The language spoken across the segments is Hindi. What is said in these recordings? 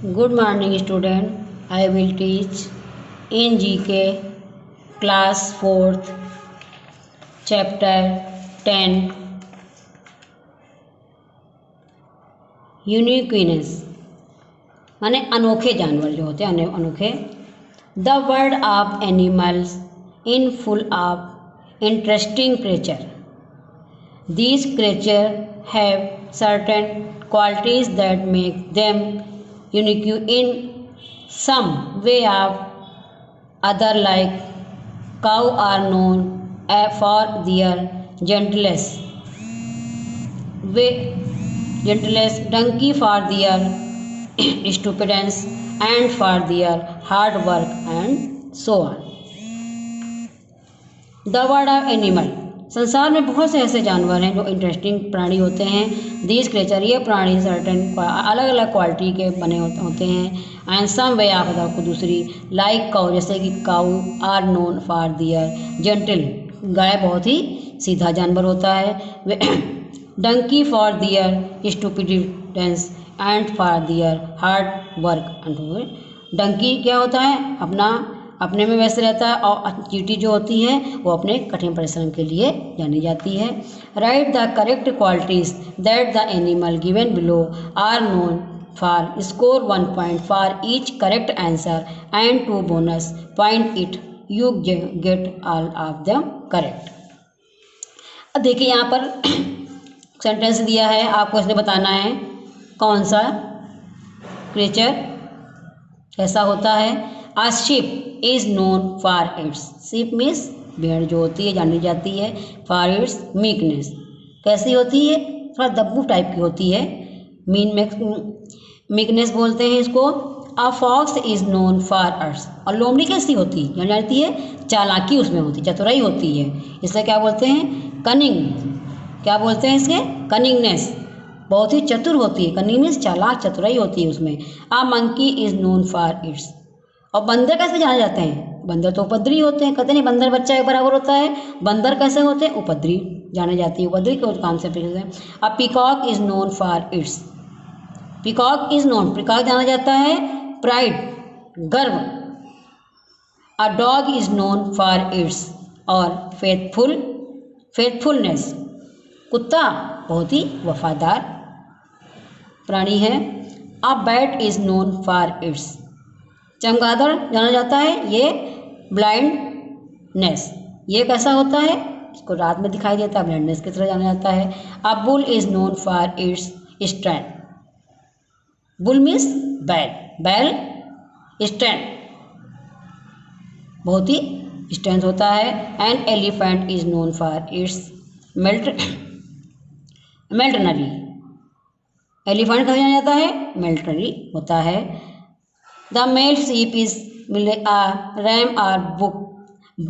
Good morning, student. I will teach in GK class 4th chapter 10 यूनिक्विनेस माने अनोखे जानवर जो होते हैं अनोखे। The world of animals in full of interesting creature. These creatures have certain qualities that make them unique in some way or other, like cow are known for their gentleness, donkey for their stupidness and for their hard work and so on. The world of animal, संसार में बहुत से ऐसे जानवर हैं जो इंटरेस्टिंग प्राणी होते हैं। दीज क्रिएचर, ये प्राणी सर्टेन अलग अलग क्वालिटी के बने होते हैं। And some way of the को दूसरी, लाइक काउ, जैसे कि cow are known for their gentle, गाय बहुत ही सीधा जानवर होता है। Donkey for their stupidity and for their hard work. Donkey क्या होता है, अपने में व्यस्त रहता है, और चींटी जो होती है वो अपने कठिन परिश्रम के लिए जानी जाती है। Write the correct qualities that the animal given below are known for, score 1 point for each correct answer and 2 bonus point it you get all of them correct. अब देखिए यहाँ पर सेंटेंस दिया है, आपको इसमें बताना है कौन सा क्रिएचर कैसा होता है। A sheep is known for its, sheep means भेड़ जो होती है जानी जाती है, for its meekness, कैसी होती है, थोड़ा दब्बू टाइप की होती है, meekness बोलते हैं इसको। A fox is known for its, और लोमड़ी कैसी होती है जानी जाती है, चालाकी उसमें होती है, चतुराई होती है, इसलिए क्या बोलते हैं, कनिंग। क्या बोलते हैं इसके, कनिंगनेस, बहुत ही चतुर होती है, कनिंग मीन्स चालाक, चतुराई होती है उसमें। A monkey is known for its, और बंदर कैसे जाने जाते हैं, बंदर तो उपद्रवी होते हैं, कहते नहीं बंदर बच्चा एक बराबर होता है, बंदर कैसे होते हैं, उपद्रवी जाने जाती है, उपद्रवी के काम से पीछे। अब peacock is known for its, peacock is known, peacock जाना जाता है प्राइड, गर्व। A dog is known for its, और फेथफुलनेस, कुत्ता बहुत ही वफादार प्राणी है। A bat is known for its, चमगादड़ जाना जाता है ये ब्लाइंडनेस, ये कैसा होता है, इसको रात में दिखाई देता है, ब्लाइंडनेस की तरह जाना जाता है। A bull is known for its strength, bull means बैल, बैल स्ट्रेंथ, बहुत ही स्ट्रेंथ होता है। And elephant is known for its military, elephant कहा जाना जाता है, मिलिटरी होता है। The male sheep is a ram or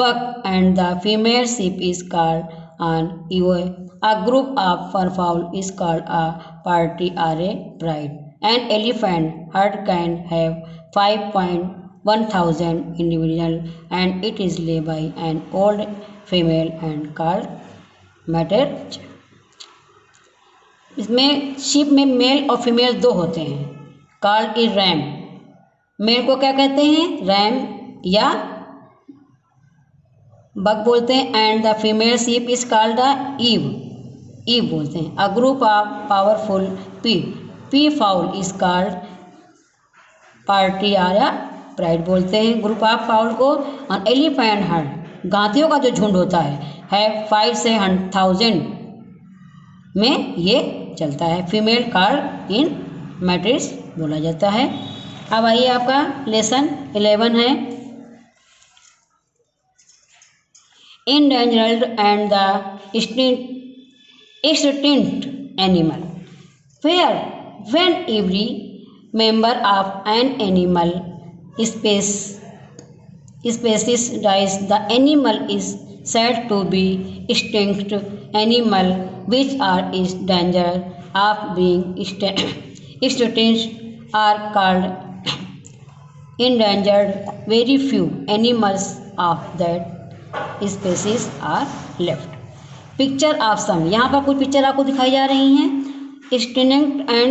buck, and the female sheep is called an ewe. A group of fowl is called a party or a bride. An elephant herd can have 5,100 individuals, and it is led by an old female and called matriarch. इसमें शीप में मेल और फीमेल दो होते हैं। कॉल्ड इज रैम, मेल को क्या कहते हैं, रैम या बक बोलते हैं। And the female sheep is called the ewe, ewe बोलते हैं। A group of powerful peafowl is called party या प्राइड बोलते हैं ग्रुप ऑफ फाउल को। और एलिफेंट हर्ड, गांतियों का जो झुंड होता है 5 से 1,000 में ये चलता है। फीमेल कॉल्ड इन मैट्रिक्स बोला जाता है। अब आइए आपका लेसन 11 है, endangered and the extinct animal, where when every member of an animal species dies, the animal is said to be extinct. Animal which are in danger of being extinct are called endangered. Very few animals of that species are left. Picture of some, यहाँ पर कुछ पिक्चर आपको दिखाई जा रही हैं। Extinct and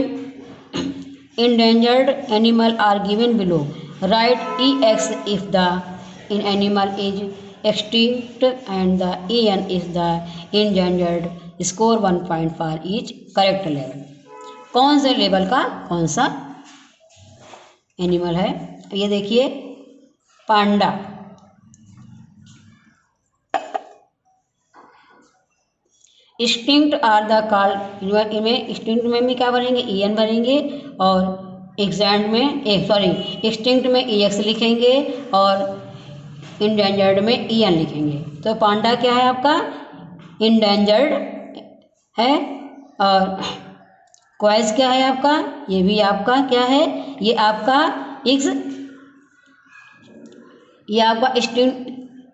endangered animal are given below. Write EX if the animal is extinct and the EN is the endangered. Score 1 point for each correct level. कौन से लेवल का कौन सा एनिमल है? ये देखिए पांडा, एक्सटिंक्ट आर द कॉल्ड, इनमें एक्सटिंक्ट में भी क्या भरेंगे? EN भरेंगे और एग्जैक्ट में एक्सटिंक्ट में EX लिखेंगे और इंडेंजर्ड में EN लिखेंगे। तो पांडा क्या है आपका? इंडेंजर्ड है। और क्वाइस क्या है आपका? ये भी आपका क्या है? ये आपका ये आपका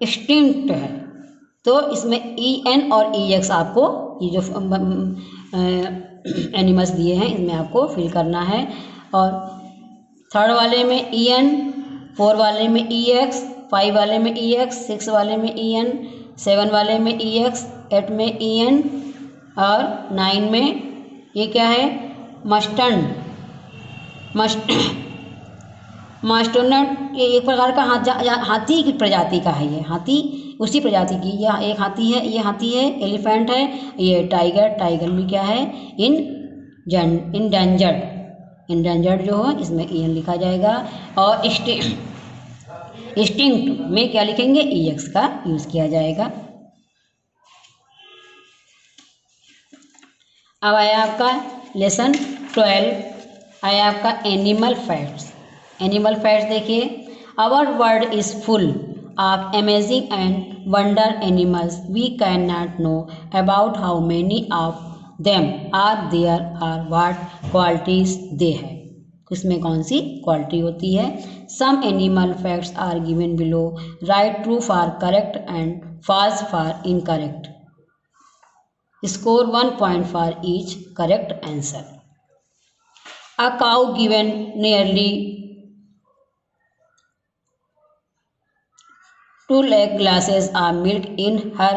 एक्सटिंक्ट है। तो इसमें EN और EX आपको ये जो एनिमल्स दिए हैं इसमें आपको फिल करना है। और थर्ड वाले में EN, 4 वाले में EX, 5 वाले में EX, 6 वाले में EN, 7 वाले में EX, 8 में EN और 9 में ये क्या है? मास्टर्नट। ये एक प्रकार का हाथी की प्रजाति का है। ये हाथी उसी प्रजाति की, यह एक हाथी है, ये हाथी है, एलिफेंट है, ये टाइगर भी क्या है? इंडेंजर्ड जो है इसमें EN लिखा जाएगा। और एक्सटिंक्ट में क्या लिखेंगे? EX का यूज़ किया जाएगा। अब आया आपका लेसन 12, आया आपका एनिमल फैक्ट्स। एनिमल फैक्ट्स देखिए, our world is full of amazing and wonder animals, we can not know about how many of them are there are what qualities they है। इसमें कौन सी क्वालिटी होती है? Some animal facts are given below, write true for correct and false for incorrect. Score 1 point for each correct answer. A cow given nearly 2 lakh glasses of milk in her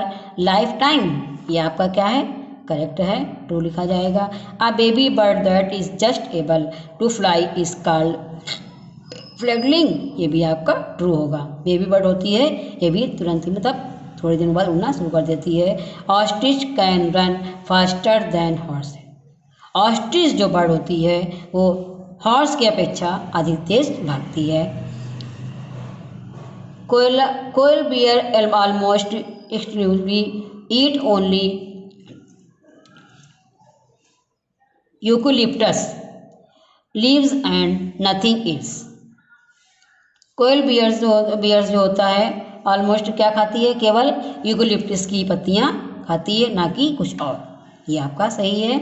lifetime. ये आपका क्या है? करेक्ट है, ट्रू लिखा जाएगा। A baby bird that is just able to fly is called fledgling. ये भी आपका ट्रू होगा। बेबी बर्ड होती है, ये भी तुरंत मतलब थोड़े दिन बाद उड़ना शुरू कर देती है। Ostrich can run faster than horse. Ostrich जो बर्ड होती है वो हॉर्स की अपेक्षा अधिक तेज भागती है। Koala bear almost exclusively eat only eucalyptus leaves and nothing else. Koala bears जो होता है ऑलमोस्ट क्या खाती है? केवल यूकेलिप्टस की पत्तियां खाती है, ना कि कुछ और। ये आपका सही है,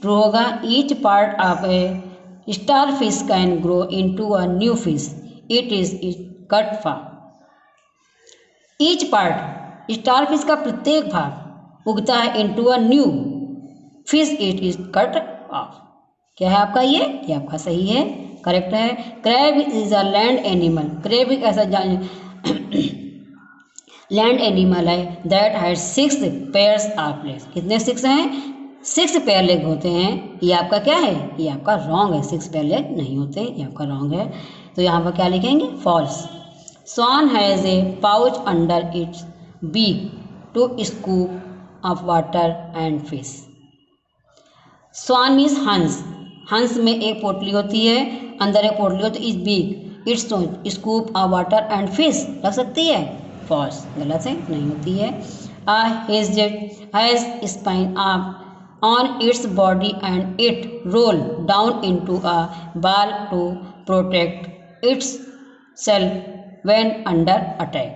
ट्रू होगा। Each part of A star fish can grow into a new fish, it is cut for. Each part, star fish का प्रत्येक भाग उगता है into a new fish, it is cut off. क्या है आपका? ये आपका सही है, करेक्ट है। Crab is a land animal. Crab एक ऐसा लैंड एनिमल है that has 6 pairs of legs. कितने 6 हैं? 6 पेयर लेग होते हैं। ये आपका क्या है? ये आपका रॉन्ग है, 6 पेयर लेग नहीं होते, ये आपका रॉन्ग है। तो यहाँ पर क्या लिखेंगे? False. Swan has a pouch under its beak to scoop of water and fish. Swan means हंस। हंस में एक पोटली होती है, अंदर एक पोटली होती है, इस beak its scoop of water and fish लग सकती है? फॉल्स, गलत है, नहीं होती है। Has spine on its body and it roll down into a ball to protect its self when under attack.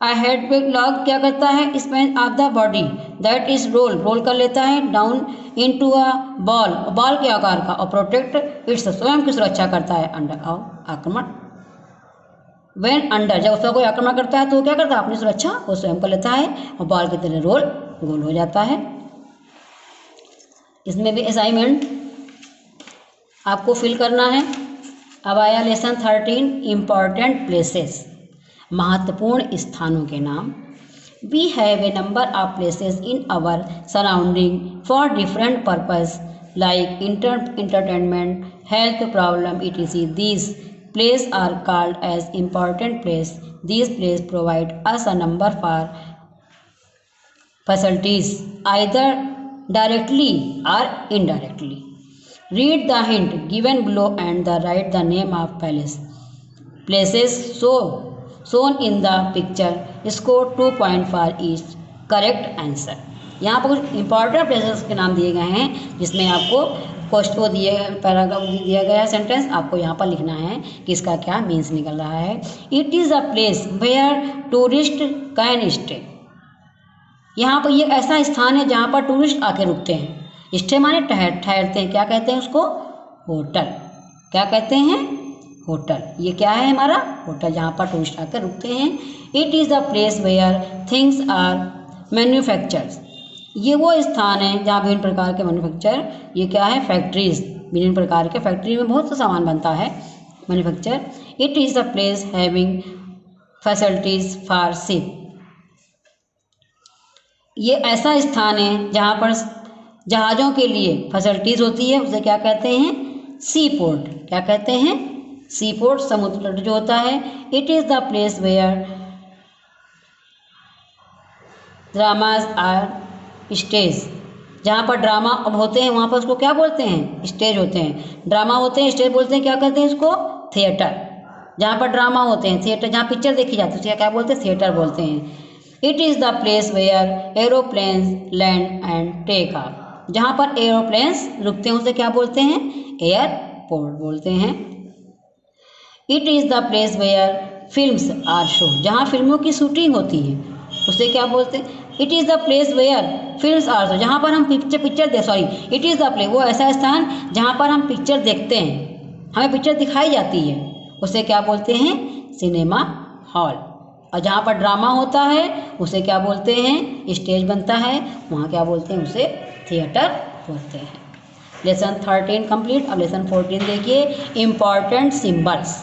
A hedgehog क्या करता है? Spine of the body that is roll कर लेता है डाउन इनटू अ बॉल के आकार का, और प्रोटेक्ट इट्स स्वयं की सुरक्षा करता है अंडर आक्रमण। वेन अंडर, जब उसका कोई आक्रमण करता है तो वो क्या करता है? अपनी सुरक्षा वो स्वयं कर लेता है और बॉल की तरह गोल हो जाता है। इसमें भी असाइनमेंट आपको फिल करना है। अब आया लेसन 13, इम्पॉर्टेंट प्लेसेस। महत्वपूर्ण स्थानों के नाम। We have a number of places in our surrounding for different purpose like entertainment, health problem, etc. These places are called as important place. These places provide us a number for facilities either directly or indirectly. Read the hint given below and write the name of places shown in the picture. Score 2 point for each correct answer. यहाँ पर कुछ इंपॉर्टेंट प्लेसेस के नाम दिए गए हैं जिसमें आपको क्वेश्चन दिए पैराग्राफ दिया गया है सेंटेंस, आपको यहाँ पर लिखना है कि इसका क्या मीन्स निकल रहा है. It is a place where tourist can stay. यहाँ पर ये ऐसा स्थान है जहाँ पर टूरिस्ट आके रुकते हैं. स्टे माने ठहरते हैं. क्या कहते हैं उसको? होटल. क्या कहते हैं? होटल. ये क्या है हमारा? होटल, जहाँ पर टूरिस्ट आकर रुकते हैं. It is a place where things are manufactured. ये वो स्थान है जहाँ विभिन्न प्रकार के मैन्युफैक्चर, ये क्या है? फैक्ट्रीज. विभिन्न प्रकार के फैक्ट्री में बहुत सा सामान बनता है, manufacture. It is a place having facilities for ship. ये ऐसा स्थान है जहाँ पर जहाज़ों के लिए फैसिलिटीज़ होती है, उसे क्या कहते हैं? सी पोर्ट. क्या कहते हैं? सी पोर्ट, समुद्र तट जो होता है. It is the place where dramas are stage. जहाँ पर ड्रामा अब होते हैं वहाँ पर उसको क्या बोलते हैं? स्टेज होते हैं. ड्रामा होते हैं, स्टेज बोलते हैं. क्या कहते हैं इसको? थिएटर. जहाँ पर ड्रामा होते हैं, थिएटर जहाँ पिक्चर देखी जाती है उसे क्या बोलते हैं? थिएटर बोलते हैं. It is the place where aeroplanes land and take off. जहाँ पर एरोप्लेन्स रुकते हैं उसे क्या बोलते हैं? एयरपोर्ट बोलते हैं. It is the place where films are show. जहाँ फिल्मों की शूटिंग होती है उसे क्या बोलते हैं? It is the place where films are show. जहाँ पर हम इट इज़ द प्लेस, वो ऐसा स्थान जहाँ पर हम पिक्चर देखते हैं, हमें पिक्चर दिखाई जाती है, उसे क्या बोलते हैं? Cinema hall. और जहाँ पर ड्रामा होता है उसे क्या बोलते हैं? स्टेज बनता है, वहाँ क्या बोलते हैं? उसे थिएटर बोलते हैं. Lesson 13 complete. अब लेसन 14 देखिए. Important symbols.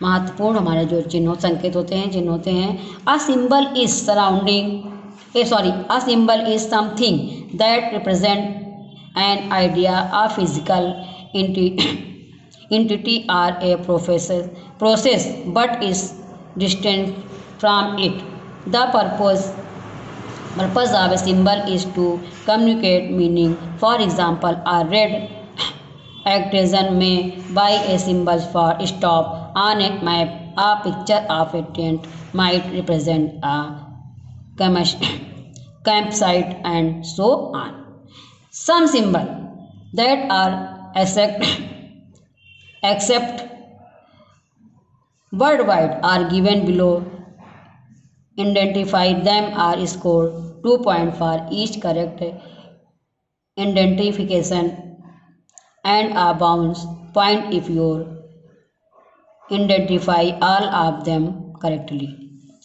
महत्वपूर्ण हमारे जो चिन्ह संकेत होते हैं, चिन्ह होते हैं. A symbol is a symbol is something that represent an idea, a physical entity or a process but is distinct from it. The purpose of a symbol is to communicate meaning. For example, a red artisan may buy a symbol for stop on a map. A picture of a tent might represent a campsite and so on. Some symbols that are except worldwide are given below. Identify them are scored 2 points for each correct identification and a bonus point if you identify all of them correctly.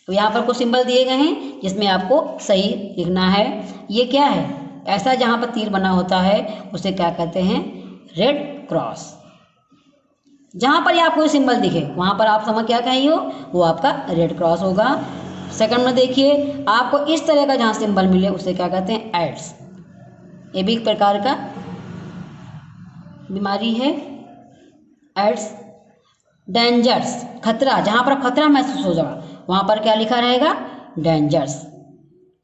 तो यहाँ पर कुछ सिंबल दिए गए हैं जिसमें आपको सही लिखना है. ये क्या है? ऐसा जहाँ पर तीर बना होता है उसे क्या कहते हैं? Red cross. जहाँ पर आपको सिंबल दिखे वहाँ पर आप समझ क्या कहिए हो, वो आपका रेड क्रॉस होगा. सेकंड में देखिए, आपको इस तरह का जहाँ सिंबल मिले उसे क्या कहते हैं? एड्स. ये भी एक प्रकार का बीमारी है, एड्स. डेंजर्स, खतरा. जहाँ पर खतरा महसूस होगा वहाँ पर क्या लिखा रहेगा? डेंजर्स.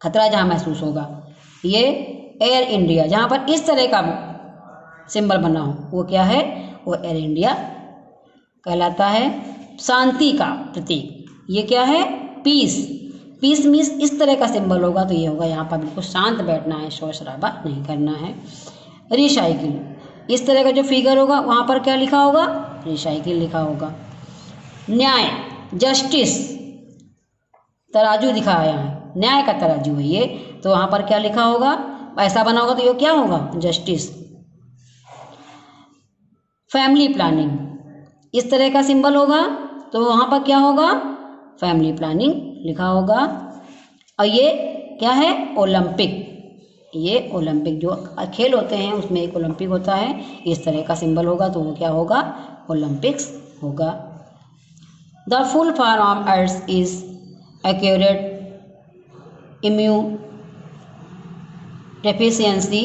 खतरा जहाँ महसूस होगा. ये एयर इंडिया, जहाँ पर इस तरह का सिंबल बना हो वो क्या है? वो एयर इंडिया कहलाता है. शांति का प्रतीक, ये क्या है? पीस. पीस मीन्स इस तरह का सिंबल होगा तो ये होगा यहाँ पर बिल्कुल शांत बैठना है, शोर शराबा नहीं करना है. रिसाइकिल, इस तरह का जो फिगर होगा वहाँ पर क्या लिखा होगा? रिसाइकिल लिखा होगा. न्याय, जस्टिस, तराजू दिखाया है, न्याय का तराजू है ये, तो वहाँ पर क्या लिखा होगा? ऐसा बना होगा तो ये क्या होगा? जस्टिस. फैमिली प्लानिंग, इस तरह का सिंबल होगा तो वहाँ पर क्या होगा? फैमिली प्लानिंग लिखा होगा. और ये क्या है? ओलंपिक. ये ओलंपिक जो खेल होते हैं उसमें एक ओलंपिक होता है, इस तरह का सिंबल होगा तो वो क्या होगा? ओलंपिक्स होगा. The full form of earth is accurate immune deficiency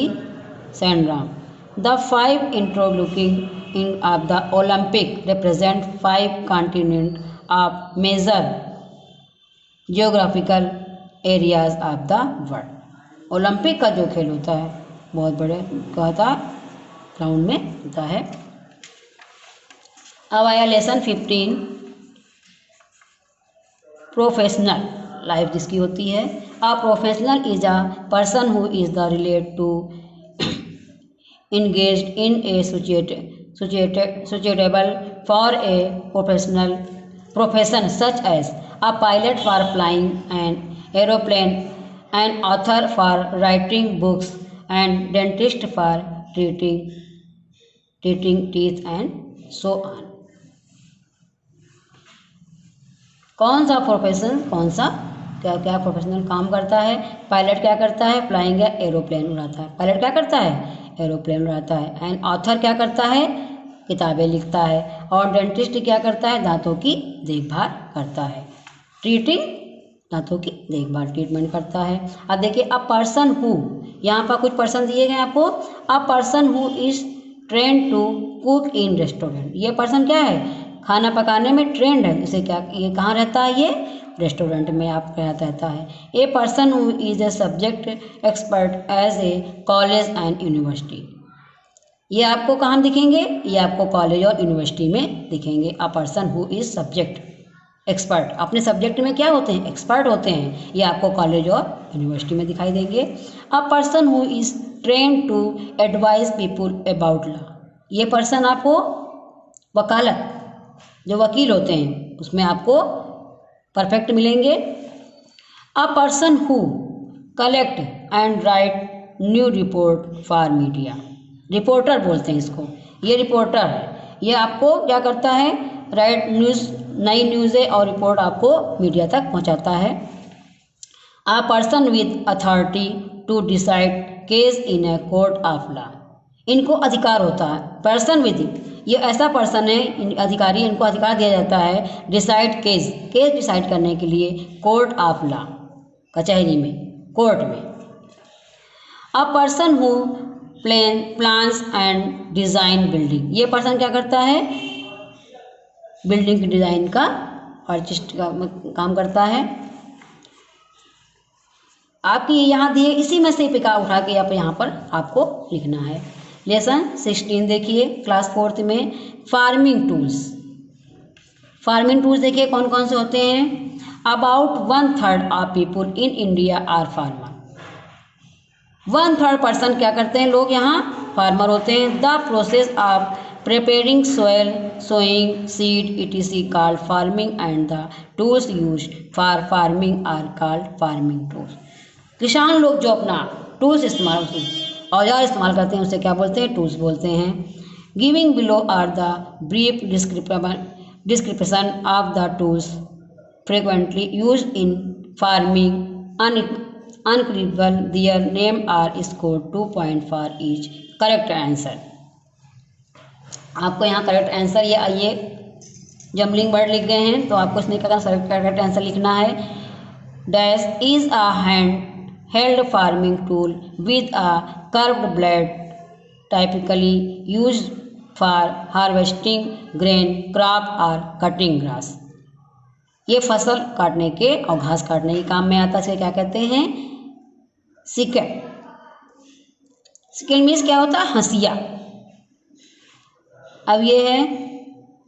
Sandram. The five interlocking in of the Olympic represent five continents of major geographical areas of the world. Olympic का जो खेल होता है बहुत बड़े क्या होता है ग्राउंड में होता है। अब आया लेसन 15 प्रोफेशनल लाइफ जिसकी होती है। A professional is a person who is the relate to engaged in a suitable for a profession such as a pilot for flying an aeroplane, an author for writing books, and dentist for treating teeth and so on. कौन सा प्रोफेशन कौन सा क्या क्या प्रोफेशनल काम करता है? पायलट क्या करता है? फ्लाइंग या एरोप्लेन उड़ाता है। पायलट क्या करता है? एरोप्लेन उड़ाता है। एंड ऑथर क्या करता है? किताबें लिखता है। और डेंटिस्ट क्या करता है? दांतों की देखभाल करता है। ट्रीटिंग दांतों की देखभाल ट्रीटमेंट करता है। अब देखिए अ पर्सन हु, यहाँ पर कुछ पर्सन दिए गए आपको। A person who is trained to cook in restaurant, ये पर्सन क्या है? खाना पकाने में ट्रेंड है। इसे क्या ये कहाँ रहता है? ये रेस्टोरेंट में आप रहता है। A person who is a subject expert as a college and university, ये आपको कहाँ दिखेंगे? ये आपको कॉलेज और यूनिवर्सिटी में दिखेंगे। अ person who is subject expert, अपने सब्जेक्ट में क्या होते हैं? एक्सपर्ट होते हैं। ये आपको कॉलेज और यूनिवर्सिटी में दिखाई देंगे। A person who is trained to advise people about law, ये पर्सन आपको वकालत जो वकील होते हैं उसमें आपको परफेक्ट मिलेंगे। अ person who collect and right new report for media, reporter बोलते हैं इसको, ये रिपोर्टर है। ये आपको क्या करता है? राइट न्यूज़, नई न्यूज़ें और रिपोर्ट आपको मीडिया तक पहुंचाता है। A person with authority to decide case in a court of law, इनको अधिकार होता है। पर्सन विद, ये ऐसा पर्सन है अधिकारी, इनको अधिकार दिया जाता है डिसाइड केस, केस डिसाइड करने के लिए कोर्ट ऑफ लॉ, कचहरी में, कोर्ट में। अ person who plans and design building, ये पर्सन क्या करता है? बिल्डिंग की डिज़ाइन का आर्टिस्ट का काम करता है। आपकी यहाँ दिए इसी में से पिका उठा के आप यहाँ पर आपको लिखना है। लेसन 16 देखिए क्लास 4th में फार्मिंग टूल्स। फार्मिंग टूल्स देखिए कौन कौन से होते हैं। About 1/3 of people in India are farmer, 1/3 person क्या करते हैं? लोग यहाँ फार्मर होते हैं। The process of preparing soil, sowing seed etc called farming and the tools used for farming are called farming tools. किसान लोग जो अपना टूल्स इस्तेमाल, औजार इस्तेमाल करते हैं उसे क्या बोलते हैं? टूल्स बोलते हैं। Giving below are the brief description of the tools frequently use in farming uncritical, their name are score 2 point for each correct answer. आपको यहाँ करेक्ट आंसर ये जम्बलिंग वर्ड लिख गए हैं तो आपको इसमें क्या करेक्ट आंसर लिखना है। Dash is a hand held farming tool with a curved blade typically used for harvesting grain, crop or cutting grass, ये फसल काटने के और घास काटने के काम में आता है। इसे क्या कहते हैं? सिकल। सिकल मीन्स क्या होता है? हंसिया। अब ये है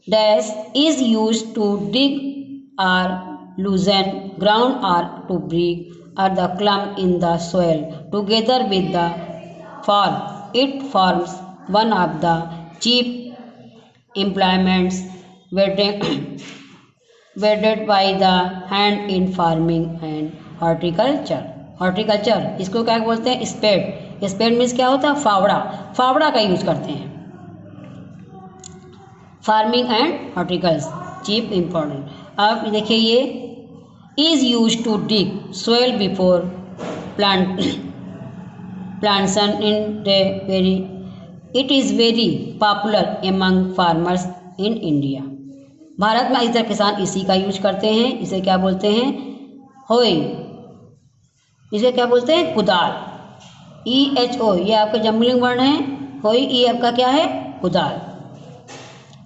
dash is used to dig or loosen ground or to break or the clump in the soil together with the fall. It forms one of the chief implements wielded by the hand in farming and horticulture. Horticulture इसको क्या बोलते हैं? स्पेड। स्पेड मीन्स क्या होता है? फावड़ा। फावड़ा का यूज करते हैं। Farming and horticulture chief important. अब देखिए ये is used to dig soil before plantation in the very, it is very popular among farmers in India. Bharat में अधिकतर किसान इसी का यूज करते हैं। इसे क्या बोलते हैं? होइंग। इसे क्या बोलते हैं? कुदाल। EHO ये आपका जम्बलिंग वर्ण है, होई ई आपका क्या है, कुदाल।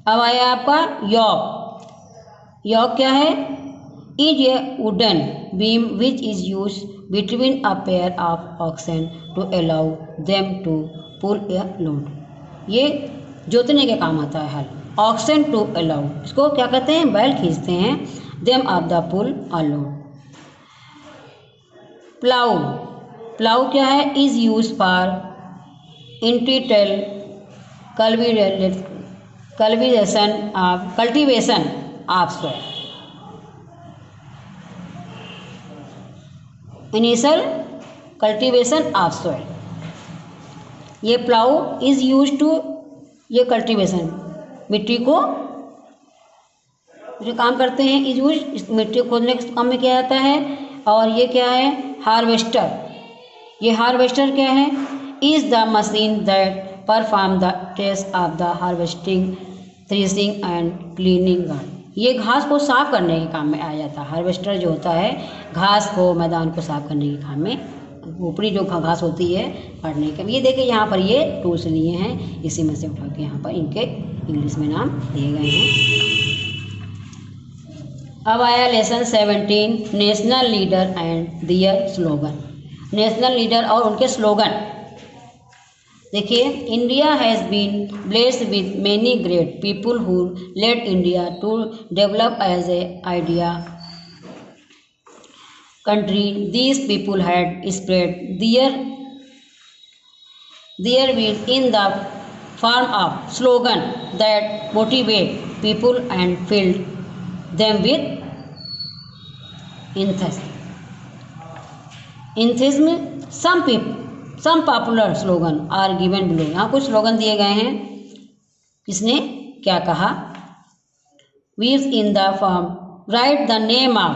अब आया आपका यॉक। यॉक क्या है, is a wooden beam which is use between a pair of oxen to allow them to pull a load. ये जोतने के काम आता है हल। ऑक्सन टू अलाउ, इसको क्या कहते हैं, बैल खींचते हैं। Them of the pull a load. Plough, plough क्या है, is use for initial cultivation of soil. Initial cultivation of soil. ये प्लाउ इज यूज टू, ये कल्टीवेशन मिट्टी को जो काम करते हैं, इज यूज इस मिट्टी को खोदने के काम में किया जाता है। और ये क्या है, हार्वेस्टर। ये हार्वेस्टर क्या है, is the machine that perform the test of the harvesting, threshing and cleaning guard. ये घास को साफ करने के काम में आ जाता है। हार्वेस्टर जो होता है घास को, मैदान को साफ करने के काम में, ऊपरी जो घास होती है काटने के। ये देखिए यहाँ पर ये टूल्स लिए हैं, इसी में से उठा के यहाँ पर इनके इंग्लिश में नाम दिए गए हैं। अब आया lesson 17, national leader and their slogan. National leader और उनके स्लोगन। देखिए, India has been blessed with many great people who led India to develop as a idea country. These people had spread their will in the form of slogan that motivate people and filled them with enthusiasm. Some popular slogan are given below. यहाँ कुछ स्लोगन दिए गए हैं, किसने क्या कहा। Weaves in the form, write the name of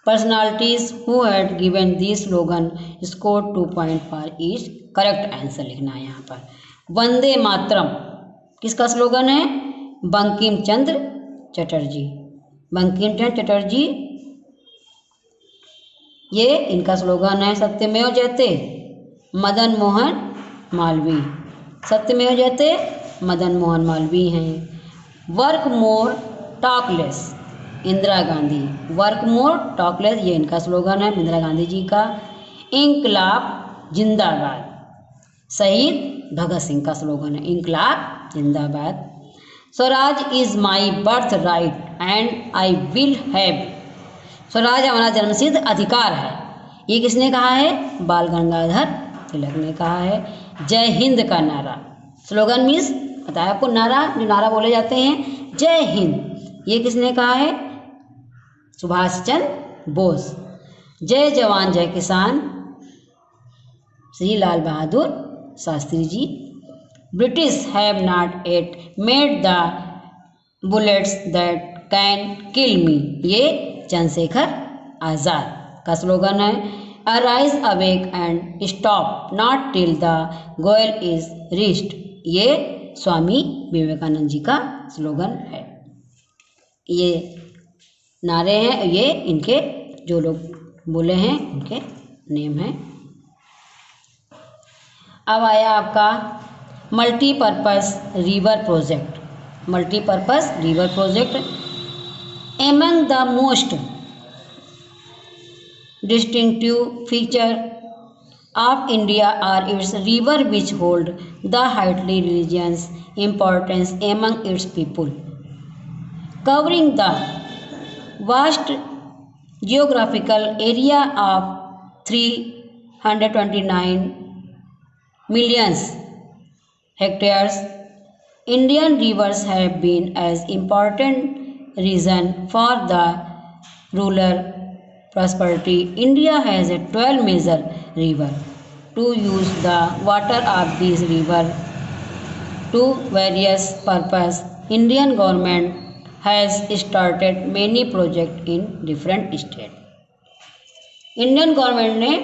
personalities who had given this slogan, scored 2 points for each correct answer लिखना है यहाँ पर। वंदे मातरम किसका स्लोगन है, बंकिम चंद्र चटर्जी। बंकिम चंद्र चटर्जी ये इनका स्लोगन है। सत्यमेव जयते, मदन मोहन मालवीय। सत्यमेव जयते, मदन मोहन मालवीय हैं। Work more talk less, Indira Gandhi. Work more talk less ये इनका स्लोगन है, इंदिरा गांधी जी का। इंकलाब जिंदाबाद, शहीद भगत सिंह का स्लोगन है, इंकलाब जिंदाबाद। Swaraj is my birth right and I will have. Swaraj हमारा जन्मसिद्ध अधिकार है, ये किसने कहा है, बाल गंगाधर तिलक ने कहा है। जय हिंद का नारा, स्लोगन मीन्स बताया आपको, नारा जो नारा बोले जाते हैं, जय हिंद ये किसने कहा है, सुभाष चंद्र बोस। जय जवान जय किसान, Shri Lal Bahadur Shastri ji. British have not yet made the bullets that can kill me, ये चंद्रशेखर आज़ाद का स्लोगन है। Arise awake and stop not till the goal is reached, ये स्वामी विवेकानंद जी का स्लोगन है। ये नारे हैं, ये इनके जो लोग बोले हैं उनके नेम हैं। अब आया आपका multipurpose river project. Multipurpose river project, among the most distinctive feature of India are its river which hold the highly religious importance among its people, covering the vast geographical area of 329 million hectares. Indian rivers have been as important reason for the rural prosperity. India has a 12 major river. To use the water of these river to various purpose, Indian government has started many projects in different states. Indian government ने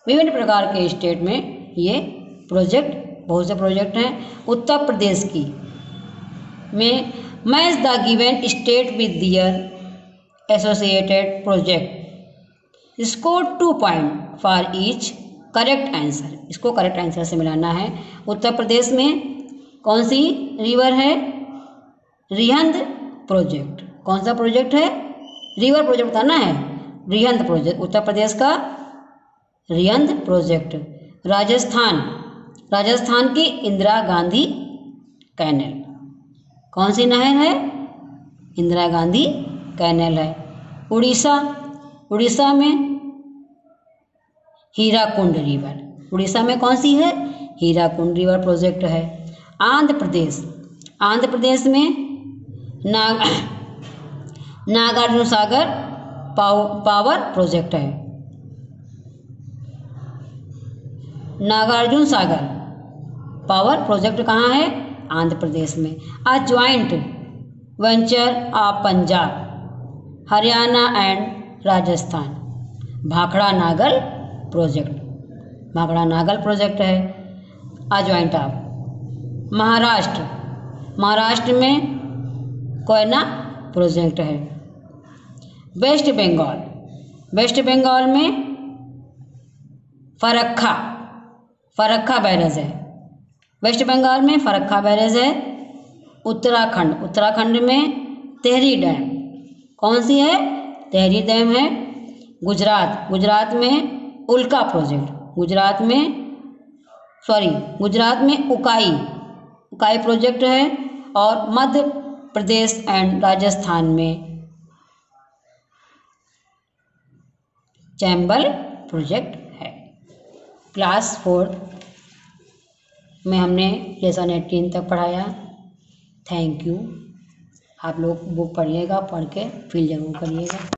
विभिन्न प्रकार के स्टेट में ये प्रोजेक्ट, बहुत से प्रोजेक्ट हैं। उत्तर प्रदेश की में match the given state with their associated project, score 2 point for each correct answer, इसको करेक्ट आंसर से मिलाना है। उत्तर प्रदेश में कौन सी रिवर है? रिहंद प्रोजेक्ट। कौन सा प्रोजेक्ट है? रिवर प्रोजेक्ट बताना है। रिहंद प्रोजेक्ट, उत्तर प्रदेश का रिहंद प्रोजेक्ट। राजस्थान, राजस्थान की इंदिरा गांधी कैनल। कौन सी नहर है? इंदिरा गांधी कैनल है। उड़ीसा, उड़ीसा में हीराकुंड रिवर। उड़ीसा में कौन सी है? हीराकुंड रिवर प्रोजेक्ट है। आंध्र प्रदेश, आंध्र प्रदेश में नागार्जुन सागर पावर प्रोजेक्ट है। नागार्जुन सागर पावर प्रोजेक्ट कहाँ है? आंध्र प्रदेश में। A joint venture of Punjab, Haryana and Rajasthan, Bhakra Nangal project. Bhakra Nangal project है a joint of. Maharashtra, Maharashtra में कोयना प्रोजेक्ट है। वेस्ट बंगाल, वेस्ट बंगाल में फरक्का, फरक्का बैरेज है। वेस्ट बंगाल में फरक्का बैरेज है। उत्तराखंड, उत्तराखंड में तेहरी डैम। कौन सी है? तेहरी डैम है। गुजरात, गुजरात में उल्का प्रोजेक्ट। गुजरात में उकाई, उकाई प्रोजेक्ट है। और मध्य प्रदेश एंड राजस्थान में चैम्बल प्रोजेक्ट है। क्लास 4 में हमने लेसन 18 तक पढ़ाया। Thank you. आप लोग बुक पढ़िएगा, पढ़ के फील ज़रूर करिएगा।